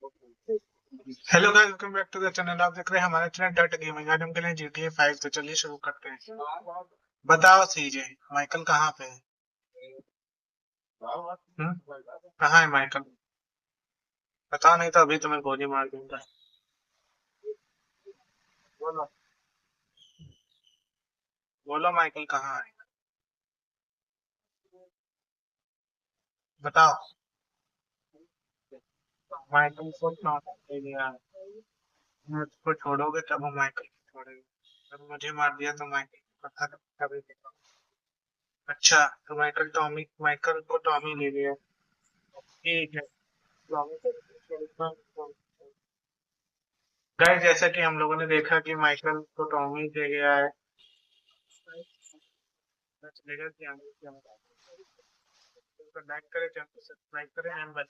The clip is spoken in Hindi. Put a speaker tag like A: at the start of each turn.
A: Hello guys, welcome back to the channel. आप देख रहे हैं हमारे चैनल डॉट गेमिंग। आज हम खेलें GTA 5। तो चलिए शुरू करते हैं। बताओ सीजे, माइकल कहाँ पे है? कहाँ है माइकल? पता नहीं, तो अभी तुम्हें गोली मार दूंगा। बोलो। बोलो माइकल कहाँ है? बताओ। माइकल को ले लिया है। मुझको छोड़ोगे तब हम माइकल को छोड़ेंगे। अगर मुझे मार दिया तो माइकल को पता कभी नहीं। अच्छा, तो माइकल को टॉमी ले लिया। ठीक है। टॉमी को गाइस, जैसा कि हम लोगों ने देखा कि माइकल को टॉमी दे गया है। चलेगा कि आगे क्या होगा। तो लाइक करें, चैनल को सब्सक्राइब करें एंड